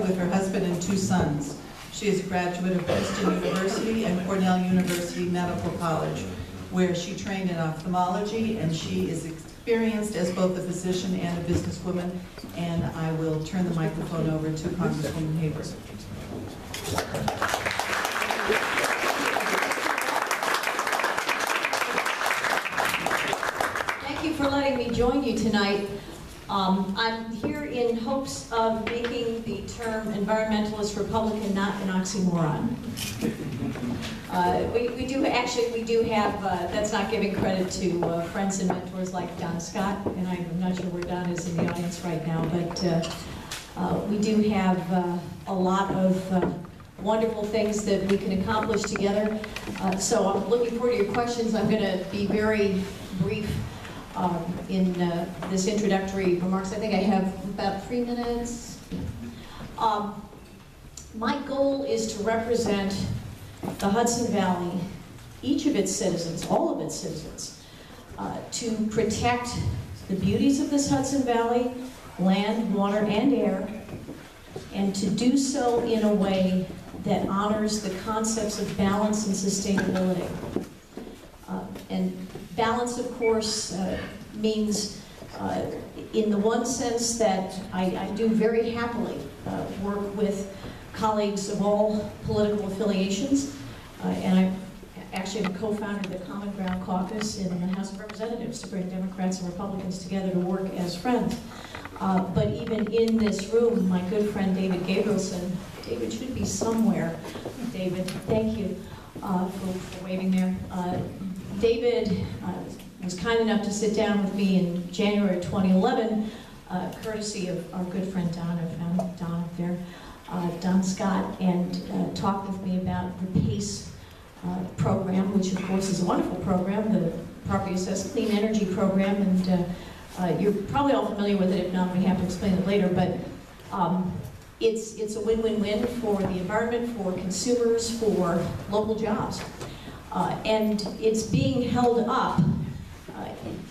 with her husband and 2 sons. She is a graduate of Princeton University and Cornell University Medical College, where she trained in ophthalmology, and she is experienced as both a physician and a businesswoman. And I will turn the microphone over to Congresswoman Hayworth. Thank you for letting me join you tonight. I'm here in hopes of making the term environmentalist Republican not an oxymoron. We do have, that's not giving credit to friends and mentors like Don Scott, and I'm not sure where Don is in the audience right now, but we do have a lot of wonderful things that we can accomplish together. So I'm looking forward to your questions. I'm going to be very brief in this introductory remarks. I think I have about 3 minutes. My goal is to represent the Hudson Valley, each of its citizens, all of its citizens, to protect the beauties of this Hudson Valley, land, water, and air, and to do so in a way that honors the concepts of balance and sustainability. And balance, of course, means, in the one sense that I do very happily work with colleagues of all political affiliations, and I actually am a co-founder of the Common Ground Caucus in the House of Representatives to bring Democrats and Republicans together to work as friends. But even in this room, my good friend David Gabrielson, David should be somewhere. David, thank you for waving there. David was kind enough to sit down with me in January 2011, courtesy of our good friend Don. I found Don up there. Don Scott, and talked with me about the PACE program, which of course is a wonderful program, the Property Assessed Clean Energy Program, and you're probably all familiar with it. If not, we have to explain it later, but it's a win-win-win for the environment, for consumers, for local jobs. And it's being held up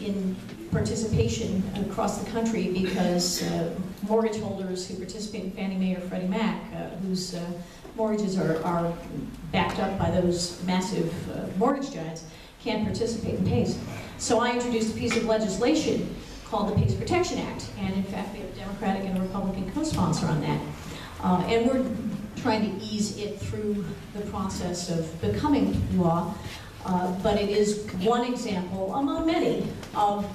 in participation across the country because mortgage holders who participate in Fannie Mae or Freddie Mac, whose mortgages are backed up by those massive mortgage giants, can't participate in PACE. So I introduced a piece of legislation called the PACE Protection Act, and in fact we have a Democratic and a Republican co-sponsor on that. And we're trying to ease it through the process of becoming law, but it is one example among many of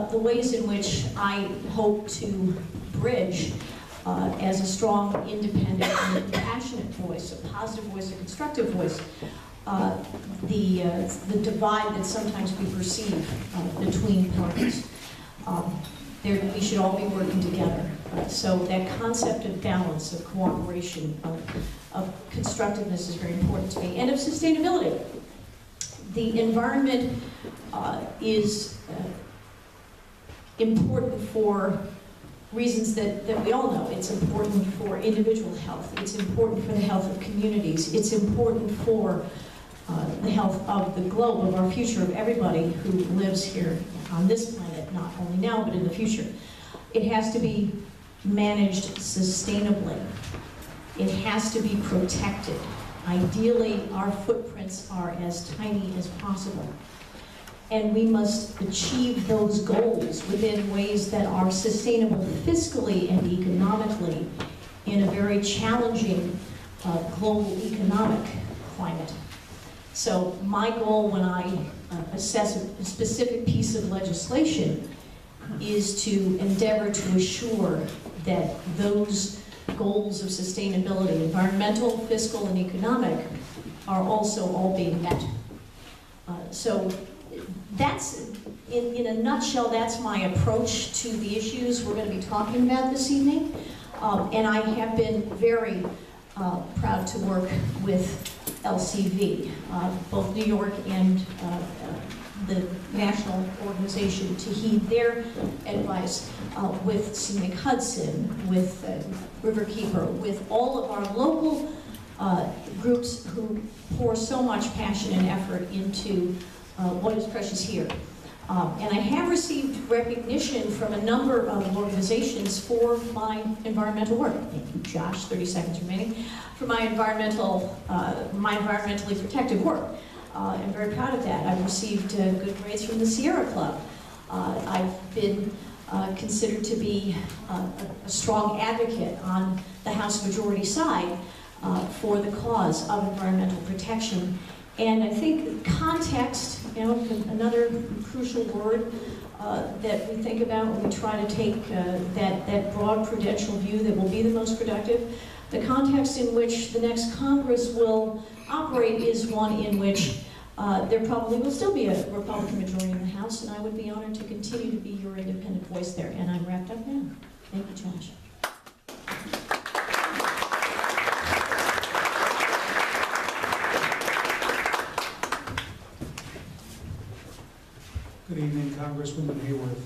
the ways in which I hope to bridge as a strong, independent, and passionate voice, a positive voice, a constructive voice, the divide that sometimes we perceive between parties. We should all be working together. So that concept of balance, of cooperation, of constructiveness is very important to me, and of sustainability. The environment is important for reasons that we all know. It's important for individual health. It's important for the health of communities. It's important for the health of the globe, of our future, of everybody who lives here on this planet, not only now, but in the future. It has to be managed sustainably. It has to be protected. Ideally, our footprints are as tiny as possible. And we must achieve those goals within ways that are sustainable fiscally and economically in a very challenging global economic climate. So my goal when I assess a specific piece of legislation is to endeavor to assure that those goals of sustainability, environmental, fiscal, and economic, are also all being met. So that's, in a nutshell, that's my approach to the issues we're going to be talking about this evening. And I have been very proud to work with LCV, both New York and the national organization, to heed their advice, with Scenic Hudson, with Riverkeeper, with all of our local groups who pour so much passion and effort into what is precious here. And I have received recognition from a number of organizations for my environmental work. Thank you, Josh, 30 seconds remaining. For my environmentally protective work. I'm very proud of that. I've received good grades from the Sierra Club. I've been considered to be a strong advocate on the House Majority side for the cause of environmental protection. And I think context, you know, another crucial word that we think about when we try to take that broad prudential view that will be the most productive. The context in which the next Congress will operate is one in which there probably will still be a Republican majority in the House, and I would be honored to continue to be your independent voice there. And I'm wrapped up now. Thank you, Josh. Good evening, Congresswoman Hayworth.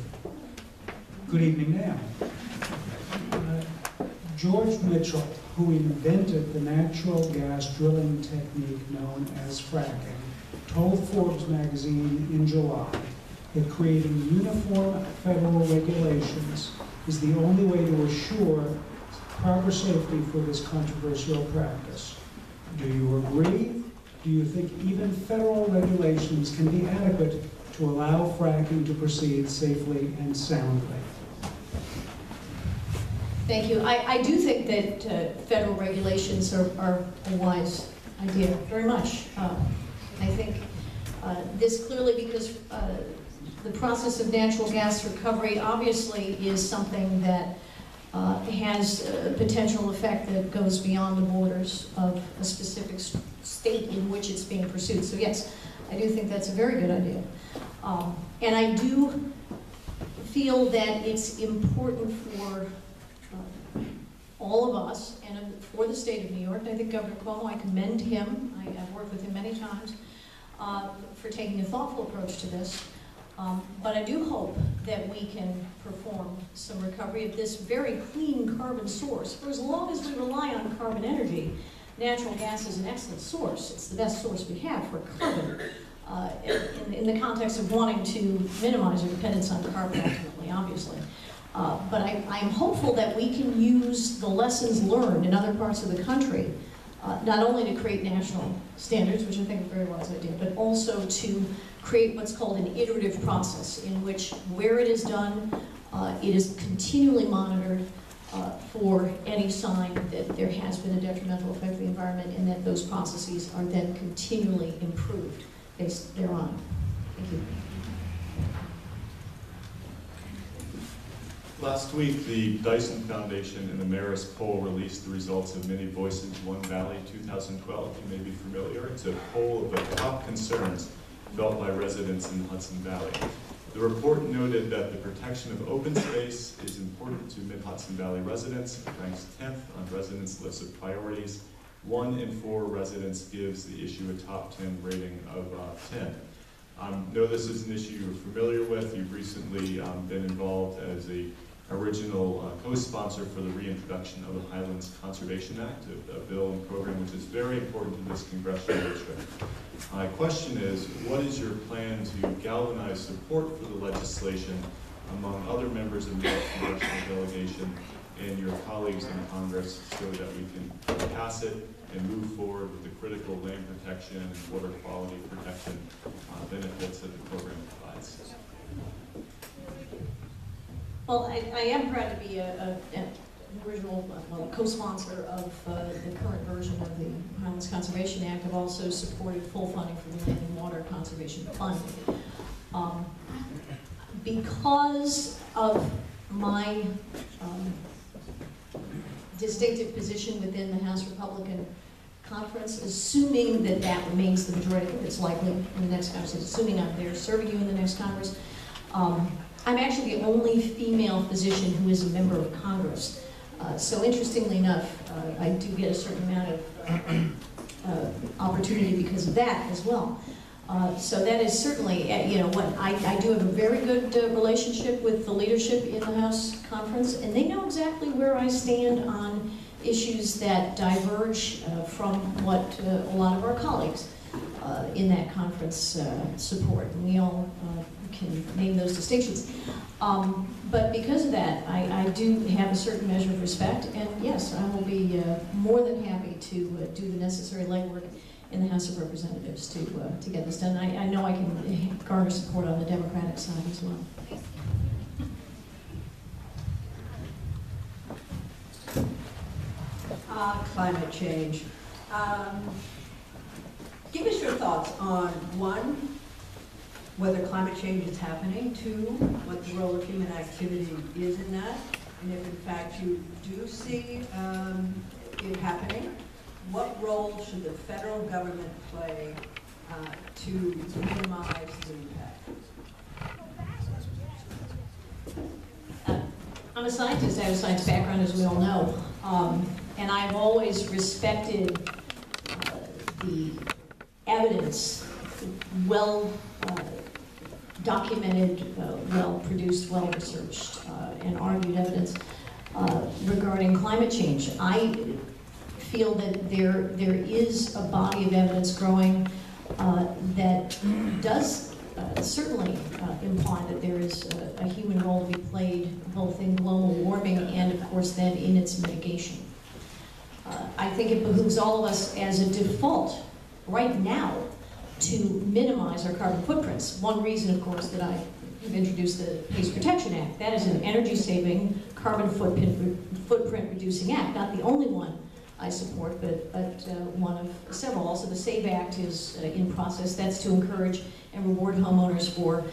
Good evening, Nan. George Mitchell, who invented the natural gas drilling technique known as fracking, told Forbes magazine in July that creating uniform federal regulations is the only way to assure proper safety for this controversial practice. Do you agree? Do you think even federal regulations can be adequate to allow fracking to proceed safely and soundly? Thank you. I do think that federal regulations are a wise idea, very much. I think this clearly, because the process of natural gas recovery obviously is something that has a potential effect that goes beyond the borders of a specific state in which it's being pursued. So yes, I do think that's a very good idea. And I do feel that it's important for all of us and for the state of New York. And I think Governor Cuomo, I commend him. I've worked with him many times for taking a thoughtful approach to this. But I do hope that we can perform some recovery of this very clean carbon source. For as long as we rely on carbon energy, natural gas is an excellent source. It's the best source we have for carbon. In the context of wanting to minimize our dependence on carbon ultimately, obviously. But I'm hopeful that we can use the lessons learned in other parts of the country, not only to create national standards, which I think is a very wise idea, but also to create what's called an iterative process in which, where it is done, it is continually monitored for any sign that there has been a detrimental effect of the environment, and that those processes are then continually improved based thereon. Thank you. Last week, the Dyson Foundation and the Marist poll released the results of Many Voices, One Valley 2012. You may be familiar. It's a poll of the top concerns felt by residents in the Hudson Valley. The report noted that the protection of open space is important to Mid-Hudson Valley residents. It ranks 10th on residents' list of priorities. 1 in 4 residents gives the issue a top 10 rating of 10. I know this is an issue you're familiar with. You've recently been involved as a original co-sponsor for the reintroduction of the Highlands Conservation Act, a bill and program which is very important to this congressional district. My question is, what is your plan to galvanize support for the legislation among other members of the congressional delegation and your colleagues in Congress so that we can pass it and move forward with the critical land protection and water quality protection benefits that the program provides? Well, I am proud to be an original co-sponsor of the current version of the Highlands Conservation Act. I've also supported full funding for the Land and Water Conservation Fund. Because of my distinctive position within the House Republican Conference, assuming that that remains the majority, it's likely in the next Congress, assuming I'm there serving you in the next Congress, I'm actually the only female physician who is a member of Congress. So interestingly enough, I do get a certain amount of opportunity because of that as well. So that is certainly, you know, what I do have a very good relationship with the leadership in the House Conference, and they know exactly where I stand on issues that diverge from what a lot of our colleagues in that conference support. And we all can name those distinctions. But because of that, I do have a certain measure of respect, and yes, I will be more than happy to do the necessary legwork in the House of Representatives to get this done. I know I can garner support on the Democratic side as well. Climate change. Give us your thoughts on, one, whether climate change is happening, two, what the role of human activity is in that, and if in fact you do see it happening, what role should the federal government play to minimize the impact? I'm a scientist. I have a science background, as we all know, and I've always respected the evidence, well documented, well produced, well researched, and argued evidence regarding climate change. I feel that there is a body of evidence growing that does certainly imply that there is a human role to be played both in global warming and, of course, then in its mitigation. I think it behooves all of us as a default right now to minimize our carbon footprints. One reason, of course, that I have introduced the Pace Protection Act. That is an energy-saving, carbon footprint reducing act. Not the only one I support, but one of several. Also, the SAVE Act is in process. That's to encourage and reward homeowners for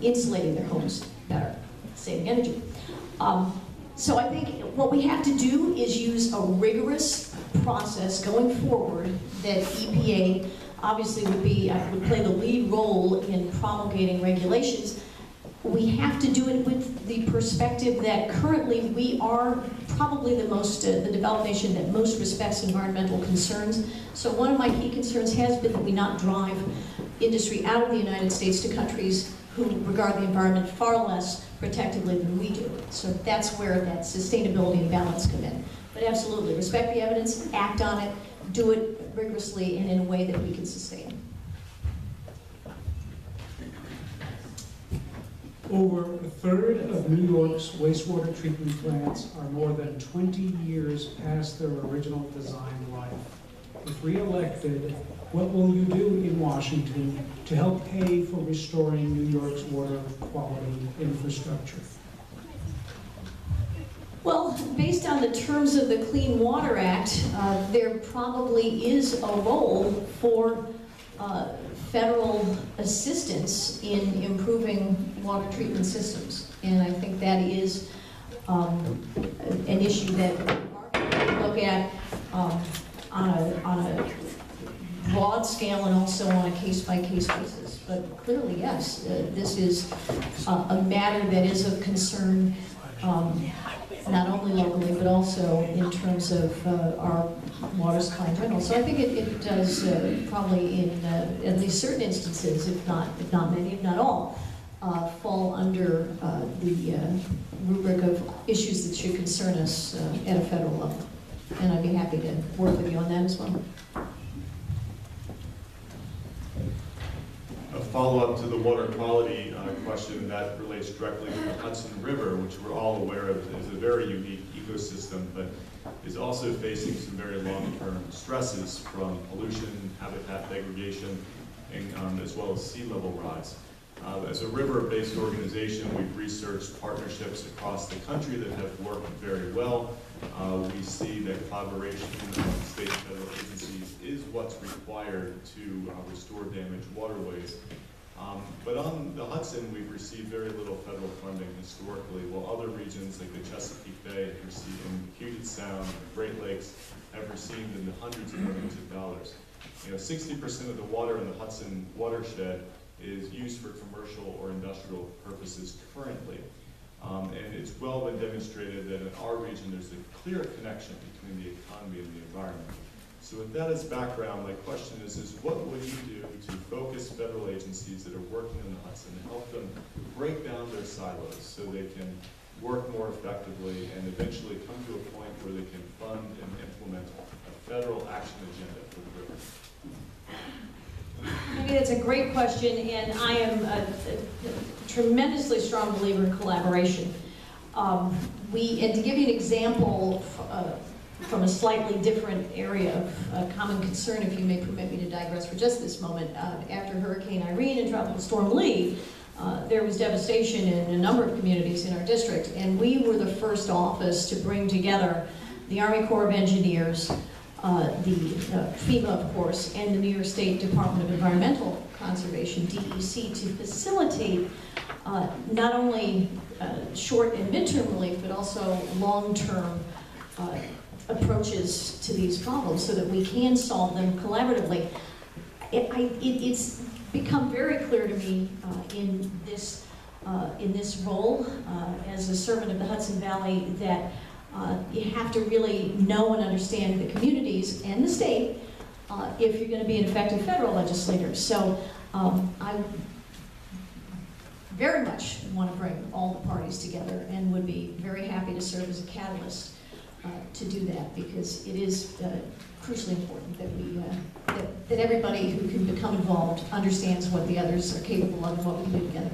insulating their homes better, saving energy. So I think what we have to do is use a rigorous process going forward that EPA obviously would play the lead role in promulgating regulations. We have to do it with the perspective that currently we are probably the developed nation that most respects environmental concerns. So one of my key concerns has been that we not drive industry out of the United States to countries who regard the environment far less protectively than we do. So that's where that sustainability and balance come in. But absolutely, respect the evidence, act on it, do it rigorously and in a way that we can sustain. Over a third of New York's wastewater treatment plants are more than 20 years past their original design life. If re-elected, what will you do in Washington to help pay for restoring New York's water quality infrastructure? Well, based on the terms of the Clean Water Act, there probably is a role for federal assistance in improving water treatment systems. And I think that is an issue that we look at on a broad scale and also on a case-by-case basis. But clearly, yes, this is a matter that is of concern not only locally, but also in terms of our water supply in general. So I think it does probably in at least certain instances, if not many, if not all, fall under the rubric of issues that should concern us at a federal level. And I'd be happy to work with you on that as well. A follow-up to the water quality question that relates directly to the Hudson River, which we're all aware of is a very unique ecosystem, but is also facing some very long-term stresses from pollution, habitat degradation, and as well as sea level rise. As a river-based organization, we've researched partnerships across the country that have worked very well. We see that collaboration among state and federal agencies is what's required to restore damaged waterways. But on the Hudson, we've received very little federal funding historically, while other regions like the Chesapeake Bay have received, and Puget Sound, and the Great Lakes have received in the hundreds of millions of dollars. 60% of the water in the Hudson watershed is used for commercial or industrial purposes currently. And it's well been demonstrated that in our region there's a clear connection between the economy and the environment. So with that as background, my question is what would you do to focus federal agencies that are working in the Hudson and help them break down their silos so they can work more effectively and eventually come to a point where they can fund and implement a federal action agenda for the river? Maybe that's a great question, and I am a tremendously strong believer in collaboration. And to give you an example from a slightly different area of common concern, if you may permit me to digress for just this moment, after Hurricane Irene and Tropical Storm Lee, there was devastation in a number of communities in our district, and we were the first office to bring together the Army Corps of Engineers, FEMA, of course, and the New York State Department of Environmental Conservation, DEC, to facilitate not only short and midterm relief, but also long-term approaches to these problems so that we can solve them collaboratively. It's become very clear to me in this role as a servant of the Hudson Valley that you have to really know and understand the communities and the state if you're going to be an effective federal legislator. So I very much want to bring all the parties together and would be very happy to serve as a catalyst to do that, because it is crucially important that we that everybody who can become involved understands what the others are capable of and what we can do together.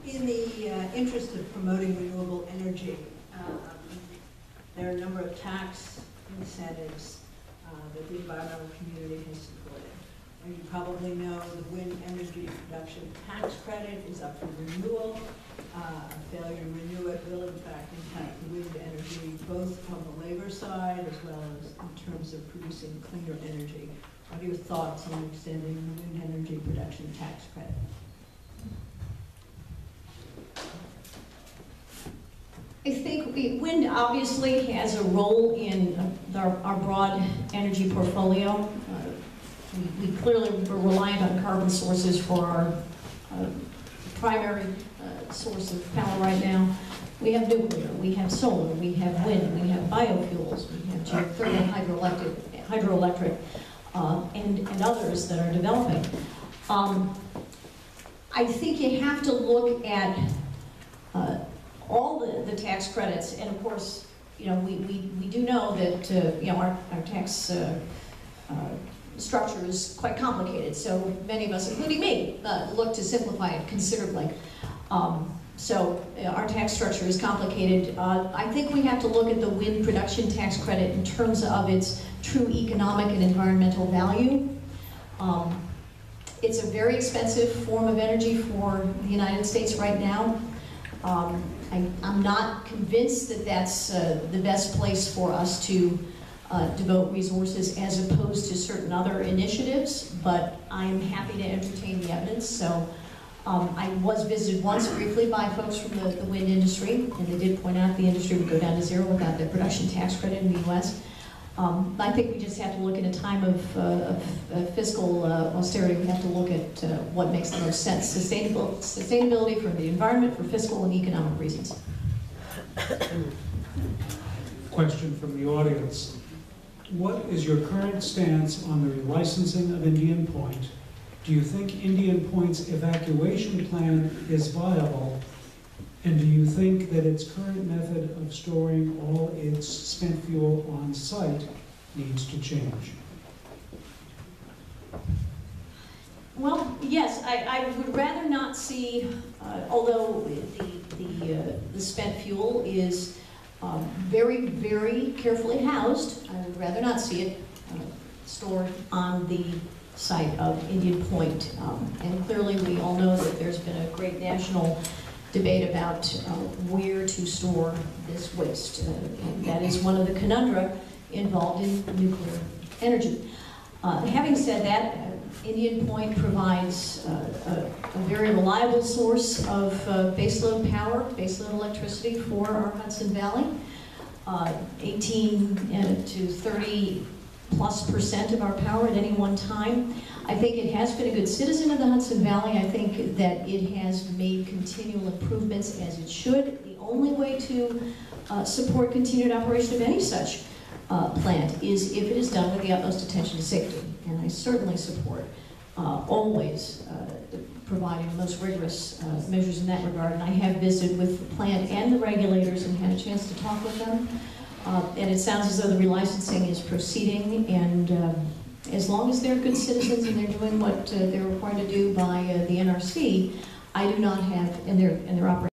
In the interest of promoting renewable energy, there are a number of tax incentives that the environmental community has supported. And you probably know the wind energy production tax credit is up for renewal. A failure to renew it will in fact impact wind energy, both on the labor side as well as in terms of producing cleaner energy. What are your thoughts on extending the wind energy production tax credit? I think wind obviously has a role in our broad energy portfolio. We clearly were reliant on carbon sources for our primary source of power right now. We have nuclear, we have solar, we have wind, we have biofuels, we have geothermal, hydroelectric, and others that are developing. I think you have to look at all the tax credits, and of course, we do know that our tax structure is quite complicated, so many of us, including me, look to simplify it considerably. So our tax structure is complicated. I think we have to look at the wind production tax credit in terms of its true economic and environmental value. It's a very expensive form of energy for the United States right now. I'm not convinced that that's the best place for us to devote resources as opposed to certain other initiatives, but I'm happy to entertain the evidence. So I was visited once briefly by folks from the wind industry, and they did point out the industry would go down to zero without the production tax credit in the U.S. I think we just have to look at a time of fiscal austerity. We have to look at what makes the most sense. Sustainability for the environment, for fiscal and economic reasons. Question from the audience. What is your current stance on the relicensing of Indian Point? Do you think Indian Point's evacuation plan is viable? And do you think that its current method of storing all its spent fuel on site needs to change? Well, yes, I would rather not see, although the spent fuel is very, very carefully housed, I would rather not see it stored on the site of Indian Point. And clearly we all know that there's been a great national debate about where to store this waste. And that is one of the conundra involved in nuclear energy. Having said that, Indian Point provides a very reliable source of baseload power, baseload electricity for our Hudson Valley. 18 to 30+% of our power at any one time. I think it has been a good citizen of the Hudson Valley. I think that it has made continual improvements as it should. The only way to support continued operation of any such plant is if it is done with the utmost attention to safety. And I certainly support always providing the most rigorous measures in that regard. And I have visited with the plant and the regulators and had a chance to talk with them. And it sounds as though the relicensing is proceeding, and as long as they're good citizens and they're doing what they're required to do by the NRC, I do not have, and they're operating